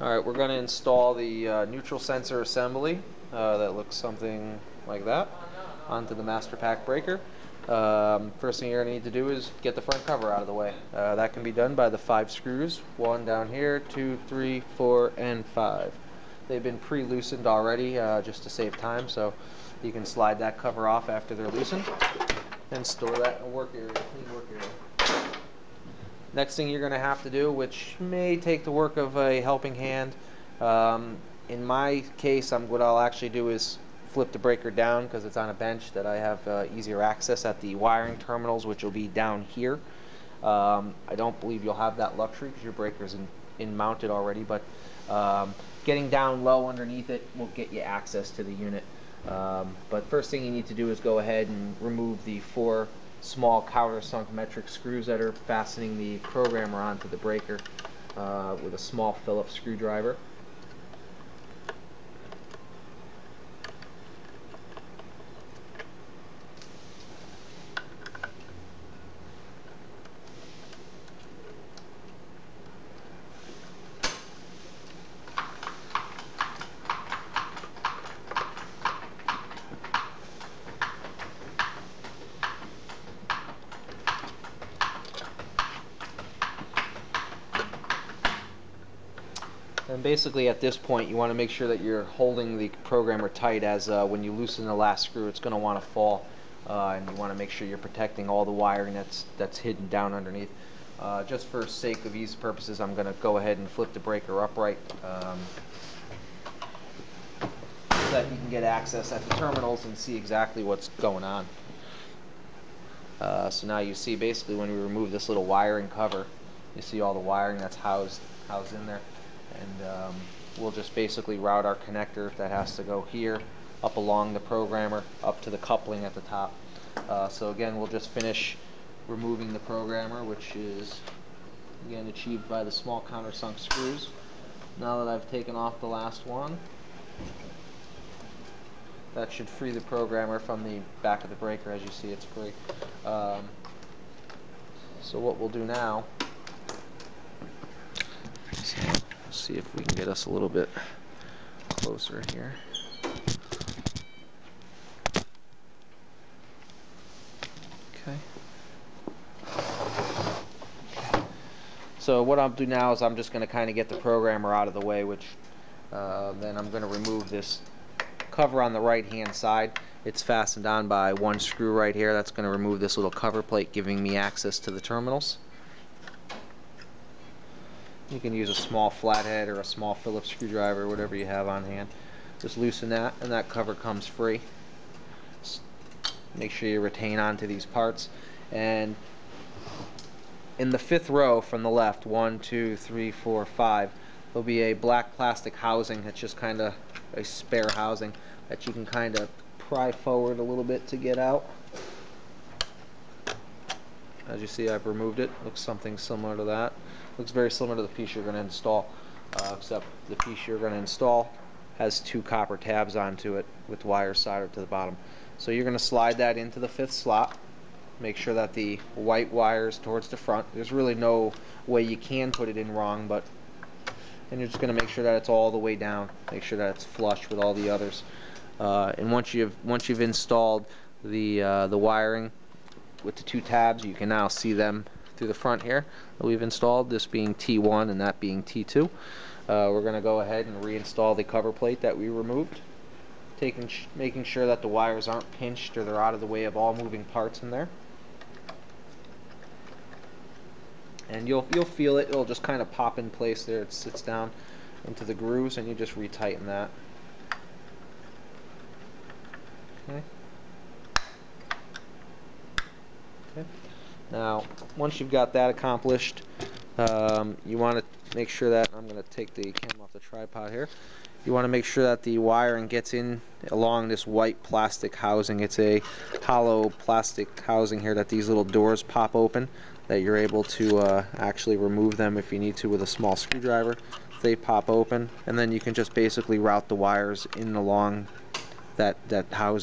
Alright, we're going to install the neutral sensor assembly that looks something like that onto the master pack breaker. First thing you're going to need to do is get the front cover out of the way. That can be done by the 5 screws, 1 down here, 2, 3, 4, and 5. They've been pre-loosened already just to save time, so you can slide that cover off after they're loosened and store that in a work area, clean work area. Next thing you're going to have to do, which may take the work of a helping hand, in my case, what I'll actually do is flip the breaker down because it's on a bench that I have easier access at the wiring terminals, which will be down here. I don't believe you'll have that luxury because your breaker's in mounted already, but getting down low underneath it will get you access to the unit. But first thing you need to do is go ahead and remove the 4 small countersunk metric screws that are fastening the programmer onto the breaker with a small Phillips screwdriver. And basically at this point you want to make sure that you're holding the programmer tight, as when you loosen the last screw it's going to want to fall, and you want to make sure you're protecting all the wiring that's hidden down underneath. Just for sake of ease purposes, I'm going to go ahead and flip the breaker upright so that you can get access at the terminals and see exactly what's going on. So now you see basically when we remove this little wiring cover, you see all the wiring that's housed in there. And we'll just basically route our connector that has to go here, up along the programmer, up to the coupling at the top. So again, we'll just finish removing the programmer, which is again achieved by the small countersunk screws. Now that I've taken off the last one, that should free the programmer from the back of the breaker. As you see, it's free. So what we'll do now, see if we can get us a little bit closer here. Okay. So what I'll do now is I'm just going to kind of get the programmer out of the way, which then I'm going to remove this cover on the right hand side. It's fastened on by 1 screw right here. That's going to remove this little cover plate, giving me access to the terminals. You can use a small flathead or a small Phillips screwdriver, whatever you have on hand. Just loosen that and that cover comes free. Just make sure you retain onto these parts. And in the 5th row from the left, 1, 2, 3, 4, 5, there'll be a black plastic housing that's just kind of a spare housing that you can kind of pry forward a little bit to get out. As you see, I've removed it. Looks something similar to that. Looks very similar to the piece you're going to install, except the piece you're going to install has 2 copper tabs onto it with wires soldered to the bottom. So you're going to slide that into the 5th slot. Make sure that the white wire's towards the front. There's really no way you can put it in wrong, and you're just going to make sure that it's all the way down. Make sure that it's flush with all the others. And once you've installed the wiring with the 2 tabs, you can now see them through the front here that we've installed, this being T1 and that being T2. We're going to go ahead and reinstall the cover plate that we removed, making sure that the wires aren't pinched or they're out of the way of all moving parts in there. And you'll feel it. It'll just kind of pop in place there. It sits down into the grooves, and you just retighten that. Okay. Okay. Now, once you've got that accomplished, you want to make sure that, I'm going to take the camera off the tripod here, you want to make sure that the wiring gets in along this white plastic housing. It's a hollow plastic housing here that these little doors pop open, that you're able to actually remove them if you need to with a small screwdriver. They pop open, and then you can just basically route the wires in along that housing.